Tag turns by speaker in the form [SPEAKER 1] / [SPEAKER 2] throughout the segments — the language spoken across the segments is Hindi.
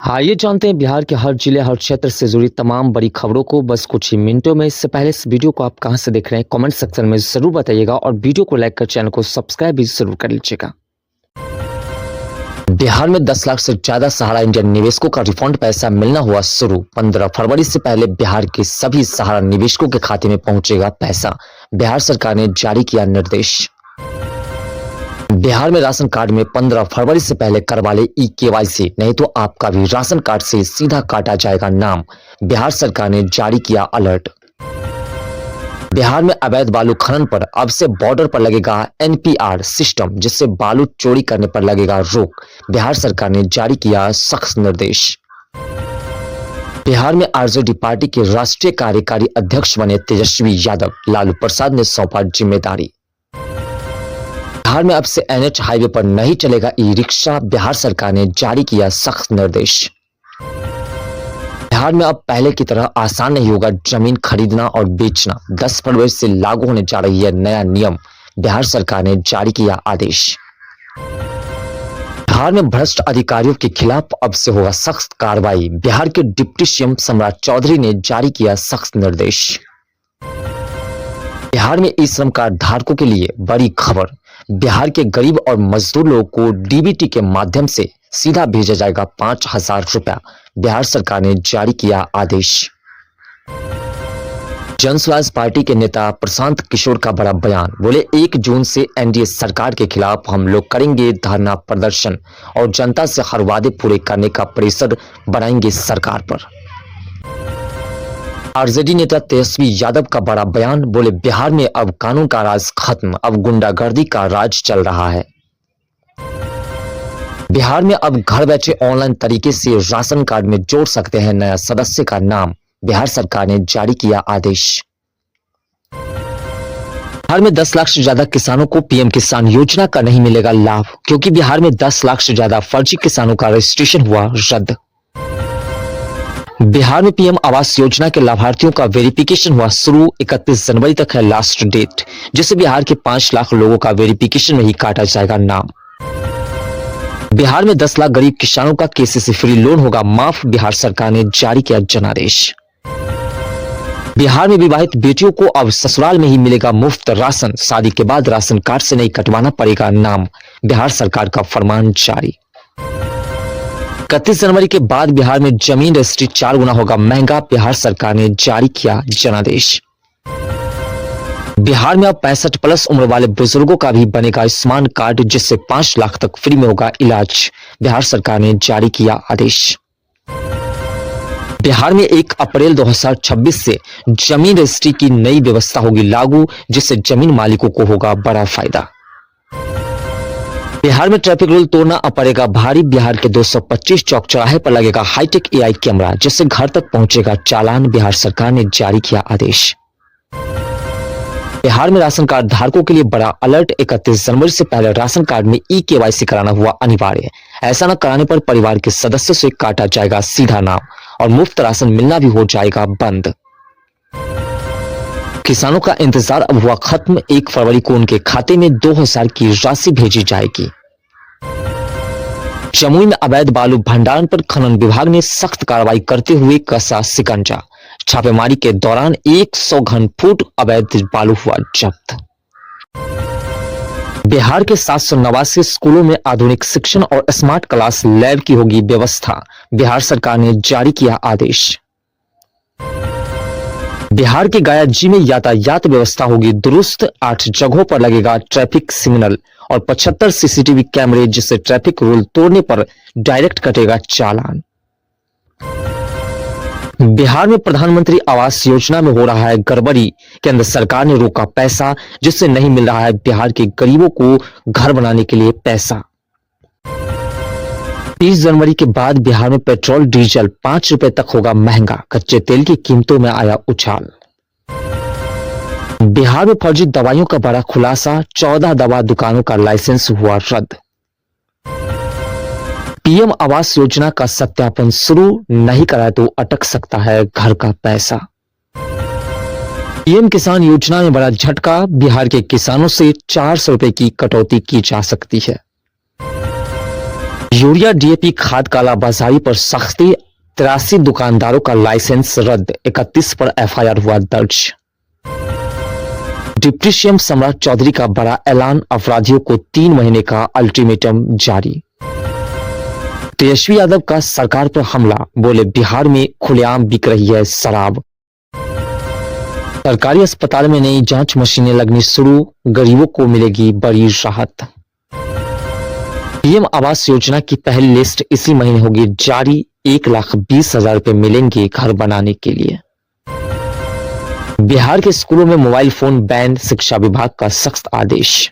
[SPEAKER 1] आइए जानते हैं बिहार के हर जिले हर क्षेत्र से जुड़ी तमाम बड़ी खबरों को बस कुछ ही मिनटों में। इससे पहले इस वीडियो को आप कहां से देख रहे हैं कमेंट सेक्शन में जरूर बताइएगा और वीडियो को लाइक कर चैनल को सब्सक्राइब भी जरूर कर लीजिएगा। बिहार में 10 लाख से ज्यादा सहारा इंडियन निवेशकों का रिफंड पैसा मिलना हुआ शुरू। 15 फरवरी से पहले बिहार के सभी सहारा निवेशकों के खाते में पहुंचेगा पैसा। बिहार सरकार ने जारी किया निर्देश। बिहार में राशन कार्ड में 15 फरवरी से पहले करवा ले ई-केवाईसी, नहीं तो आपका भी राशन कार्ड से सीधा काटा जाएगा नाम। बिहार सरकार ने जारी किया अलर्ट। बिहार में अवैध बालू खनन पर अब से बॉर्डर पर लगेगा एनपीआर सिस्टम, जिससे बालू चोरी करने पर लगेगा रोक। बिहार सरकार ने जारी किया सख्त निर्देश। बिहार में आरजेडी पार्टी के राष्ट्रीय कार्यकारी अध्यक्ष बने तेजस्वी यादव, लालू प्रसाद ने सौंपा जिम्मेदारी। बिहार में अब से एनएच हाईवे पर नहीं चलेगा ई रिक्शा। बिहार सरकार ने जारी किया सख्त निर्देश। बिहार में अब पहले की तरह आसान नहीं होगा जमीन खरीदना और बेचना। 10 फरवरी से लागू होने जा रही है नया नियम। बिहार सरकार ने जारी किया आदेश। बिहार में भ्रष्ट अधिकारियों के खिलाफ अब से होगा सख्त कार्रवाई। बिहार के डिप्टी सीएम सम्राट चौधरी ने जारी किया सख्त निर्देश। बिहार में ई श्रम कार्ड धारकों के लिए बड़ी खबर। बिहार के गरीब और मजदूर लोगों को डीबीटी के माध्यम से सीधा भेजा जाएगा 5,000 रुपया। बिहार सरकार ने जारी किया आदेश। जनस्वराज पार्टी के नेता प्रशांत किशोर का बड़ा बयान, बोले 1 जून से एनडीए सरकार के खिलाफ हम लोग करेंगे धरना प्रदर्शन और जनता से हर वादे पूरे करने का प्रेशर बनाएंगे सरकार पर। आरजेडी नेता तेजस्वी यादव का बड़ा बयान, बोले बिहार में अब कानून का राज खत्म, अब गुंडागर्दी का राज चल रहा है। बिहार में अब घर बैठे ऑनलाइन तरीके से राशन कार्ड में जोड़ सकते हैं नया सदस्य का नाम। बिहार सरकार ने जारी किया आदेश। बिहार में 10 लाख से ज्यादा किसानों को पीएम किसान योजना का नहीं मिलेगा लाभ, क्योंकि बिहार में 10 लाख से ज्यादा फर्जी किसानों का रजिस्ट्रेशन हुआ रद्द। बिहार में पीएम आवास योजना के लाभार्थियों का वेरिफिकेशन हुआ शुरू। 31 जनवरी तक है लास्ट डेट, जिससे बिहार के 5 लाख लोगों का वेरिफिकेशन में ही काटा जाएगा नाम। बिहार में 10 लाख गरीब किसानों का केसीसी फ्री लोन होगा माफ। बिहार सरकार ने जारी किया जनादेश। बिहार में विवाहित बेटियों को अब ससुराल में ही मिलेगा मुफ्त राशन। शादी के बाद राशन कार्ड से नहीं कटवाना पड़ेगा नाम। बिहार सरकार का फरमान जारी। 31 जनवरी के बाद बिहार में जमीन रजिस्ट्री 4 गुना होगा महंगा। बिहार सरकार ने जारी किया जनादेश। बिहार में अब 65 प्लस उम्र वाले बुजुर्गों का भी बनेगा आयुष्मान कार्ड, जिससे 5 लाख तक फ्री में होगा इलाज। बिहार सरकार ने जारी किया आदेश। बिहार में 1 अप्रैल 2026 से जमीन रजिस्ट्री की नई व्यवस्था होगी लागू, जिससे जमीन मालिकों को होगा बड़ा फायदा। बिहार में ट्रैफिक रूल तोड़ना अब पड़ेगा भारी। बिहार के 225 चौक चौराहे पर लगेगा हाईटेक एआई कैमरा, जिससे घर तक पहुंचेगा चालान। बिहार सरकार ने जारी किया आदेश। बिहार में राशन कार्ड धारकों के लिए बड़ा अलर्ट। 31 जनवरी से पहले राशन कार्ड में ई-केवाईसी कराना हुआ अनिवार्य। ऐसा न कराने पर परिवार के सदस्यों से काटा जाएगा सीधा नाम और मुफ्त राशन मिलना भी हो जाएगा बंद। किसानों का इंतजार अब हुआ खत्म। 1 फरवरी को उनके खाते में 2,000 की राशि भेजी जाएगी। जमुई में अवैध बालू भंडारण पर खनन विभाग ने सख्त कार्रवाई करते हुए कसा शिकंजा। छापेमारी के दौरान 100 घन फुट अवैध बालू हुआ जब्त। बिहार के 789 स्कूलों में आधुनिक शिक्षण और स्मार्ट क्लास लैब की होगी व्यवस्था। बिहार सरकार ने जारी किया आदेश। बिहार के गया जी में यातायात व्यवस्था होगी दुरुस्त। 8 जगहों पर लगेगा ट्रैफिक सिग्नल और 75 सीसीटीवी कैमरे, जिससे ट्रैफिक रूल तोड़ने पर डायरेक्ट कटेगा चालान। बिहार में प्रधानमंत्री आवास योजना में हो रहा है गड़बड़ी। केंद्र सरकार ने रोका पैसा, जिससे नहीं मिल रहा है बिहार के गरीबों को घर बनाने के लिए पैसा। 30 जनवरी के बाद बिहार में पेट्रोल डीजल 5 रुपए तक होगा महंगा। कच्चे तेल की कीमतों में आया उछाल। बिहार में फर्जी दवाइयों का बड़ा खुलासा। 14 दवा दुकानों का लाइसेंस हुआ रद्द। पीएम आवास योजना का सत्यापन शुरू, नहीं कराए तो अटक सकता है घर का पैसा। पीएम किसान योजना में बड़ा झटका। बिहार के किसानों से 400 रुपए की कटौती की जा सकती है। यूरिया डीएपी खाद कालाबाजारी पर सख्ती, 83 दुकानदारों का लाइसेंस रद्द, 31 पर एफआईआर हुआ दर्ज। डिप्टी सीएम सम्राट चौधरी का बड़ा ऐलान, अपराधियों को 3 महीने का अल्टीमेटम जारी। तेजस्वी यादव का सरकार पर हमला, बोले बिहार में खुलेआम बिक रही है शराब। सरकारी अस्पताल में नई जांच मशीनें लगनी शुरू, गरीबों को मिलेगी बड़ी राहत। पीएम आवास योजना की पहली लिस्ट इसी महीने होगी जारी, 1,20,000 रुपए मिलेंगे घर बनाने के लिए। बिहार के स्कूलों में मोबाइल फोन बैन, शिक्षा विभाग का सख्त आदेश।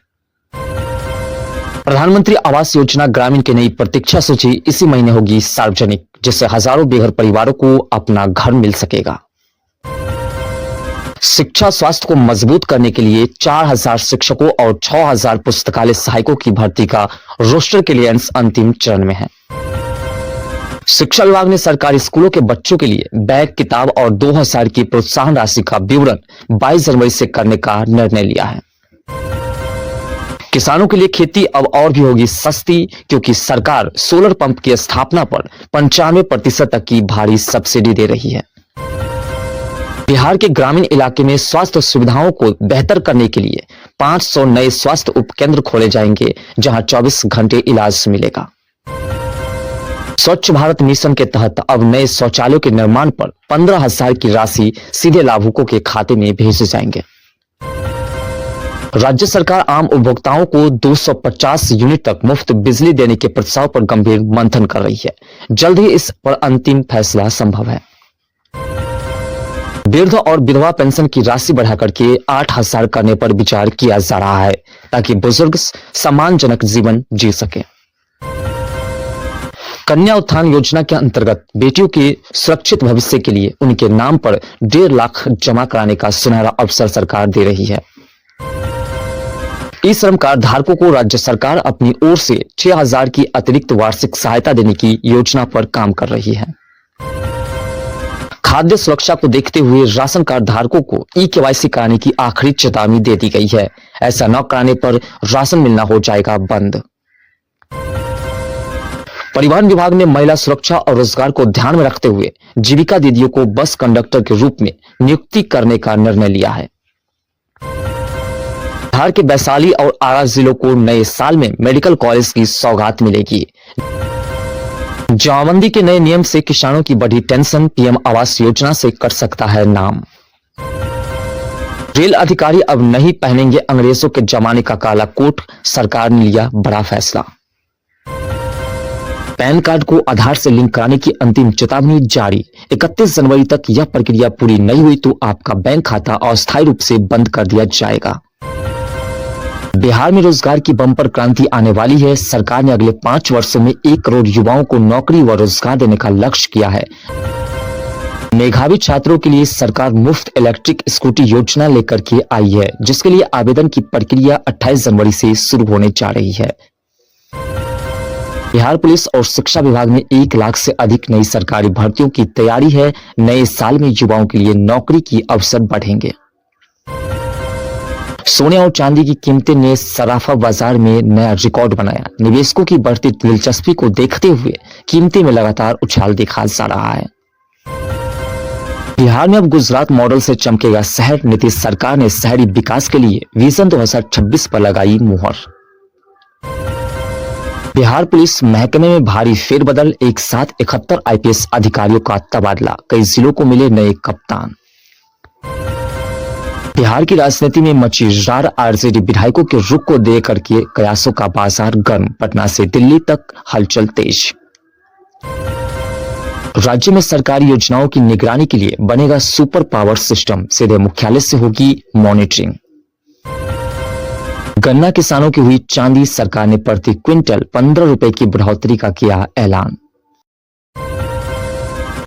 [SPEAKER 1] प्रधानमंत्री आवास योजना ग्रामीण की नई प्रतीक्षा सूची इसी महीने होगी सार्वजनिक, जिससे हजारों बेघर परिवारों को अपना घर मिल सकेगा। शिक्षा स्वास्थ्य को मजबूत करने के लिए 4,000 शिक्षकों और 6,000 पुस्तकालय सहायकों की भर्ती का रोस्टर क्लियरेंस अंतिम चरण में है। शिक्षा विभाग ने सरकारी स्कूलों के बच्चों के लिए बैग, किताब और 2,000 की प्रोत्साहन राशि का विवरण 22 जनवरी से करने का निर्णय लिया है। किसानों के लिए खेती अब और भी होगी सस्ती, क्योंकि सरकार सोलर पंप की स्थापना पर 95% तक की भारी सब्सिडी दे रही है। बिहार के ग्रामीण इलाके में स्वास्थ्य सुविधाओं को बेहतर करने के लिए 500 नए स्वास्थ्य उपकेंद्र खोले जाएंगे, जहां 24 घंटे इलाज मिलेगा। स्वच्छ भारत मिशन के तहत अब नए शौचालयों के निर्माण पर 15,000 की राशि सीधे लाभुकों के खाते में भेजे जाएंगे। राज्य सरकार आम उपभोक्ताओं को 250 यूनिट तक मुफ्त बिजली देने के प्रस्ताव पर गंभीर मंथन कर रही है। जल्द ही इस पर अंतिम फैसला संभव है। वृद्ध और विधवा पेंशन की राशि बढ़ाकर के 8,000 करने पर विचार किया जा रहा है, ताकि बुजुर्ग सम्मानजनक जीवन जी सके। कन्या उत्थान योजना के अंतर्गत बेटियों के सुरक्षित भविष्य के लिए उनके नाम पर 1.5 लाख जमा कराने का सुनहरा अवसर सरकार दे रही है। ई श्रम कार्ड धारकों को राज्य सरकार अपनी ओर से 6,000 की अतिरिक्त वार्षिक सहायता देने की योजना पर काम कर रही है। खाद्य सुरक्षा को देखते हुए राशन कार्ड धारकों को ई-केवाईसी कराने की आखिरी चेतावनी दे दी गई है। ऐसा न कराने पर राशन मिलना हो जाएगा बंद। परिवहन विभाग ने महिला सुरक्षा और रोजगार को ध्यान में रखते हुए जीविका दीदियों को बस कंडक्टर के रूप में नियुक्ति करने का निर्णय लिया है। बिहार के वैशाली और आरा जिलों को नए साल में मेडिकल कॉलेज की सौगात मिलेगी। जमाबंदी के नए नियम से किसानों की बढ़ी टेंशन, पीएम आवास योजना से कट सकता है नाम। रेल अधिकारी अब नहीं पहनेंगे अंग्रेजों के जमाने का काला कोट, सरकार ने लिया बड़ा फैसला। पैन कार्ड को आधार से लिंक कराने की अंतिम चेतावनी जारी, 31 जनवरी तक यह प्रक्रिया पूरी नहीं हुई तो आपका बैंक खाता अस्थायी रूप से बंद कर दिया जाएगा। बिहार में रोजगार की बम्पर क्रांति आने वाली है। सरकार ने अगले 5 वर्षों में 1 करोड़ युवाओं को नौकरी व रोजगार देने का लक्ष्य किया है। मेधावी छात्रों के लिए सरकार मुफ्त इलेक्ट्रिक स्कूटी योजना लेकर के आई है, जिसके लिए आवेदन की प्रक्रिया 28 जनवरी से शुरू होने जा रही है। बिहार पुलिस और शिक्षा विभाग में 1 लाख से अधिक नई सरकारी भर्तियों की तैयारी है। नए साल में युवाओं के लिए नौकरी की अवसर बढ़ेंगे। सोने और चांदी की कीमतें ने सराफा बाजार में नया रिकॉर्ड बनाया। निवेशकों की बढ़ती दिलचस्पी को देखते हुए कीमतें में लगातार उछाल देखा जा रहा है। बिहार में अब गुजरात मॉडल से चमकेगा शहर। नीतीश सरकार ने शहरी विकास के लिए विजन 2026 पर लगाई मुहर। बिहार पुलिस महकमे में भारी फेरबदल, एक साथ 71 आईपीएस अधिकारियों का तबादला, कई जिलों को मिले नए कप्तान। बिहार की राजनीति में मची रार, आरजेडी विधायकों के रुख को देकर के कयासों का बाजार गर्म, पटना से दिल्ली तक हलचल तेज। राज्य में सरकारी योजनाओं की निगरानी के लिए बनेगा सुपर पावर सिस्टम, सीधे मुख्यालय से होगी मॉनिटरिंग। गन्ना किसानों की हुई चांदी, सरकार ने प्रति क्विंटल 15 रुपए की बढ़ोतरी का किया ऐलान।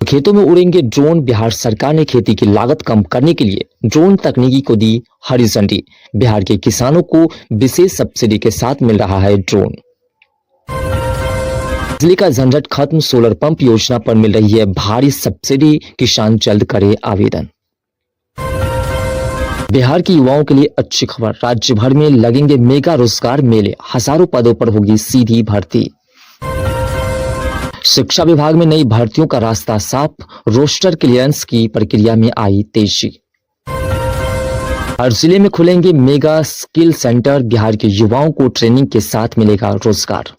[SPEAKER 1] खेतों में उड़ेंगे ड्रोन, बिहार सरकार ने खेती की लागत कम करने के लिए ड्रोन तकनीकी को दी हरी झंडी। बिहार के किसानों को विशेष सब्सिडी के साथ मिल रहा है ड्रोन। बिजली का झंझट खत्म, सोलर पंप योजना पर मिल रही है भारी सब्सिडी, किसान जल्द करे आवेदन। बिहार के युवाओं के लिए अच्छी खबर, राज्य भर में लगेंगे मेगा रोजगार मेले, हजारों पदों पर होगी सीधी भर्ती। शिक्षा विभाग में नई भर्तियों का रास्ता साफ, रोस्टर क्लियरेंस की प्रक्रिया में आई तेजी। हर जिले में खुलेंगे मेगा स्किल सेंटर, बिहार के युवाओं को ट्रेनिंग के साथ मिलेगा रोजगार।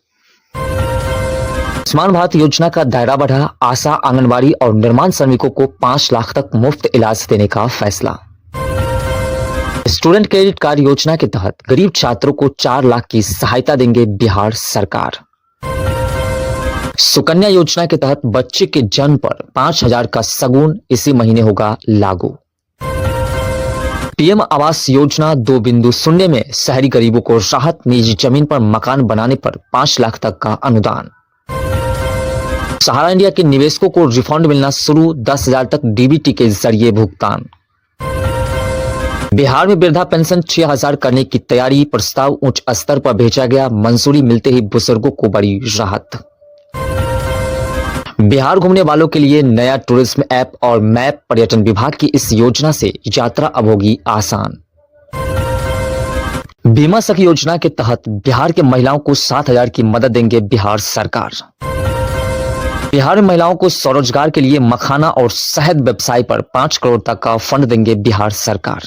[SPEAKER 1] आयुष्मान भारत योजना का दायरा बढ़ा, आशा, आंगनबाड़ी और निर्माण श्रमिकों को 5 लाख तक मुफ्त इलाज देने का फैसला। स्टूडेंट क्रेडिट कार्ड योजना के तहत गरीब छात्रों को 4 लाख की सहायता देंगे बिहार सरकार। सुकन्या योजना के तहत बच्चे के जन्म पर 5,000 का सगुन इसी महीने होगा लागू। पीएम आवास योजना 2.0 में शहरी गरीबों को राहत, निजी जमीन पर मकान बनाने पर 5 लाख तक का अनुदान। सहारा इंडिया के निवेशकों को रिफंड मिलना शुरू, 10,000 तक डीबीटी के जरिए भुगतान। बिहार में वृद्धा पेंशन 6,000 करने की तैयारी, प्रस्ताव उच्च स्तर पर भेजा गया, मंजूरी मिलते ही बुजुर्गों को बड़ी राहत। बिहार घूमने वालों के लिए नया टूरिज्म ऐप और मैप, पर्यटन विभाग की इस योजना से यात्रा अब होगी आसान। बीमा सखी योजना के तहत बिहार के महिलाओं को 7,000 की मदद देंगे बिहार सरकार। बिहार में महिलाओं को स्वरोजगार के लिए मखाना और शहद व्यवसाय पर 5 करोड़ तक का फंड देंगे बिहार सरकार।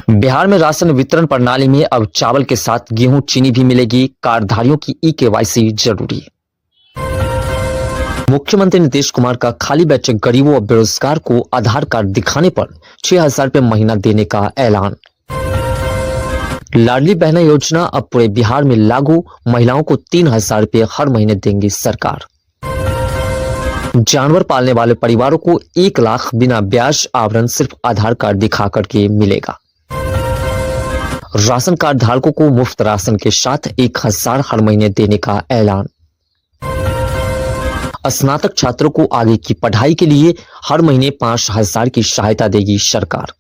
[SPEAKER 1] बिहार में राशन वितरण प्रणाली में अब चावल के साथ गेहूं, चीनी भी मिलेगी, कार्डधारियों की ई-केवाईसी जरूरी। मुख्यमंत्री नीतीश कुमार का खाली बैठे गरीबों और बेरोजगार को आधार कार्ड दिखाने पर 6,000 रुपये महीना देने का ऐलान। लाडली बहन योजना अब पूरे बिहार में लागू, महिलाओं को 3,000 रुपये हर महीने देंगी सरकार। जानवर पालने वाले परिवारों को 1 लाख बिना ब्याज आवरण सिर्फ आधार कार्ड दिखाकर के मिलेगा। राशन कार्ड धारकों को मुफ्त राशन के साथ 1,000 हर महीने देने का ऐलान। स्नातक छात्रों को आगे की पढ़ाई के लिए हर महीने 5,000 की सहायता देगी सरकार।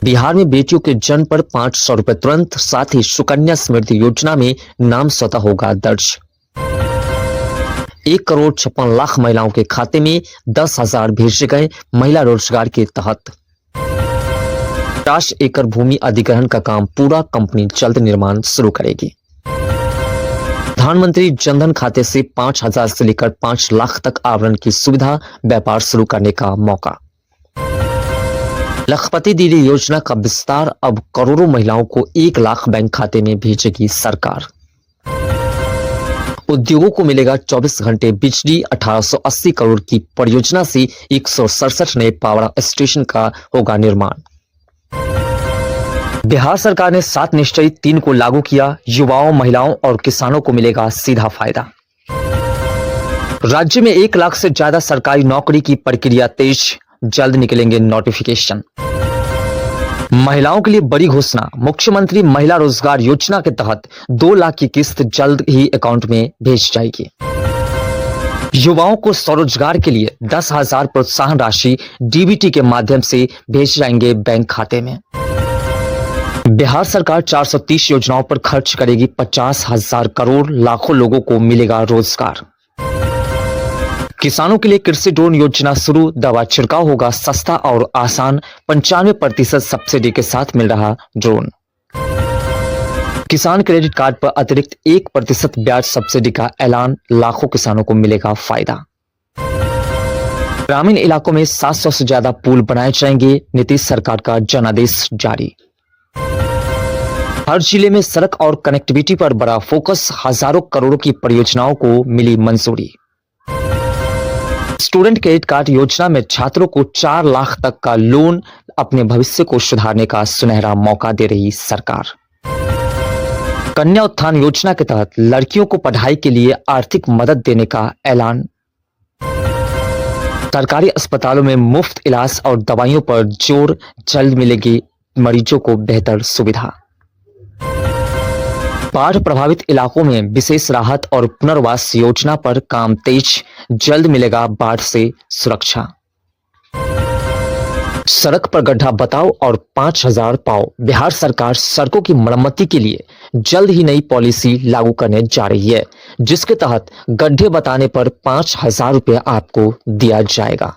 [SPEAKER 1] बिहार में बेटियों के जन्म पर 500 रुपए तुरंत, साथ ही सुकन्या समृद्धि योजना में नाम स्वतः होगा दर्ज। 1,56,00,000 महिलाओं के खाते में 10,000 भेजे गए महिला रोजगार के तहत। 50 एकड़ भूमि अधिग्रहण का काम पूरा, कंपनी जल्द निर्माण शुरू करेगी। प्रधानमंत्री जनधन खाते से 5,000 से लेकर 5 लाख तक आवरण की सुविधा, व्यापार शुरू करने का मौका। लखपति दीदी योजना का विस्तार, अब करोड़ों महिलाओं को 1 लाख बैंक खाते में भेजेगी सरकार। उद्योगों को मिलेगा 24 घंटे बिजली, 1880 करोड़ की परियोजना से 167 नए पावर स्टेशन का होगा निर्माण। बिहार सरकार ने 7 निश्चय 3 को लागू किया, युवाओं, महिलाओं और किसानों को मिलेगा सीधा फायदा। राज्य में 1 लाख से ज्यादा सरकारी नौकरी की प्रक्रिया तेज, जल्द निकलेंगे नोटिफिकेशन। महिलाओं के लिए बड़ी घोषणा, मुख्यमंत्री महिला रोजगार योजना के तहत 2 लाख की किस्त जल्द ही अकाउंट में भेज जाएगी। युवाओं को स्वरोजगार के लिए 10,000 प्रोत्साहन राशि डीबीटी के माध्यम से भेज जाएंगे बैंक खाते में। बिहार सरकार 430 योजनाओं पर खर्च करेगी 50,000 करोड़, लाखों लोगों को मिलेगा रोजगार। किसानों के लिए कृषि ड्रोन योजना शुरू, दवा छिड़काव होगा सस्ता और आसान, 95% सब्सिडी के साथ मिल रहा ड्रोन। किसान क्रेडिट कार्ड पर अतिरिक्त 1% ब्याज सब्सिडी का ऐलान, लाखों किसानों को मिलेगा फायदा। ग्रामीण इलाकों में 700 से ज्यादा पुल बनाए जाएंगे, नीतीश सरकार का जनादेश जारी। हर जिले में सड़क और कनेक्टिविटी पर बड़ा फोकस, हजारों करोड़ों की परियोजनाओं को मिली मंजूरी। स्टूडेंट क्रेडिट कार्ड योजना में छात्रों को 4 लाख तक का लोन, अपने भविष्य को सुधारने का सुनहरा मौका दे रही सरकार। कन्या उत्थान योजना के तहत लड़कियों को पढ़ाई के लिए आर्थिक मदद देने का ऐलान। सरकारी अस्पतालों में मुफ्त इलाज और दवाइयों पर जोर, जल्द मिलेगी मरीजों को बेहतर सुविधा। बाढ़ प्रभावित इलाकों में विशेष राहत और पुनर्वास योजना पर काम तेज, जल्द मिलेगा बाढ़ से सुरक्षा। सड़क पर गड्ढा बताओ और 5,000 पाओ, बिहार सरकार सड़कों की मरम्मती के लिए जल्द ही नई पॉलिसी लागू करने जा रही है, जिसके तहत गड्ढे बताने पर 5,000 रुपये आपको दिया जाएगा।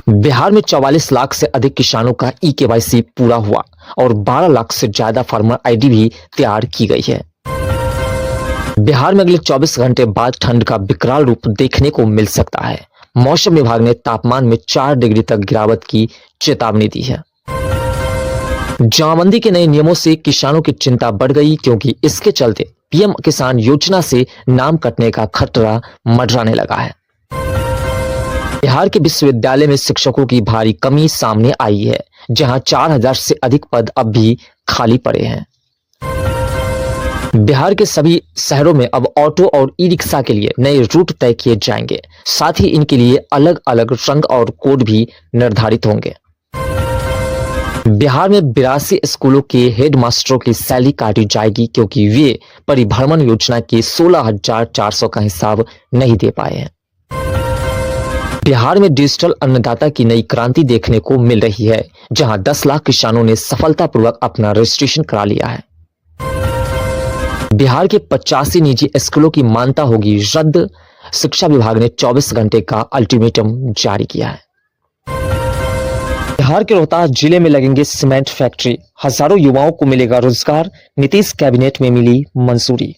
[SPEAKER 1] बिहार में 44 लाख से अधिक किसानों का ई-केवाईसी पूरा हुआ और 12 लाख से ज्यादा फार्मर आईडी भी तैयार की गई है। बिहार में अगले 24 घंटे बाद ठंड का विकराल रूप देखने को मिल सकता है। मौसम विभाग ने तापमान में 4 डिग्री तक गिरावट की चेतावनी दी है। जमाबंदी के नए नियमों से किसानों की चिंता बढ़ गई, क्योंकि इसके चलते पीएम किसान योजना से नाम कटने का खतरा मंडराने लगा है। बिहार के विश्वविद्यालय में शिक्षकों की भारी कमी सामने आई है, जहां 4000 से अधिक पद अब भी खाली पड़े हैं। बिहार के सभी शहरों में अब ऑटो और ई रिक्शा के लिए नए रूट तय किए जाएंगे। साथ ही इनके लिए अलग अलग रंग और कोड भी निर्धारित होंगे। बिहार में 82 स्कूलों के हेडमास्टरों की सैलरी काटी जाएगी, क्योंकि वे परिभ्रमण योजना के 16,400 का हिसाब नहीं दे पाए हैं। बिहार में डिजिटल अन्नदाता की नई क्रांति देखने को मिल रही है, जहां 10 लाख किसानों ने सफलतापूर्वक अपना रजिस्ट्रेशन करा लिया है। बिहार के 85 निजी स्कूलों की मान्यता होगी रद्द। शिक्षा विभाग ने 24 घंटे का अल्टीमेटम जारी किया है। बिहार के रोहतास जिले में लगेंगे सीमेंट फैक्ट्री, हजारों युवाओं को मिलेगा रोजगार। नीतीश कैबिनेट में मिली मंजूरी।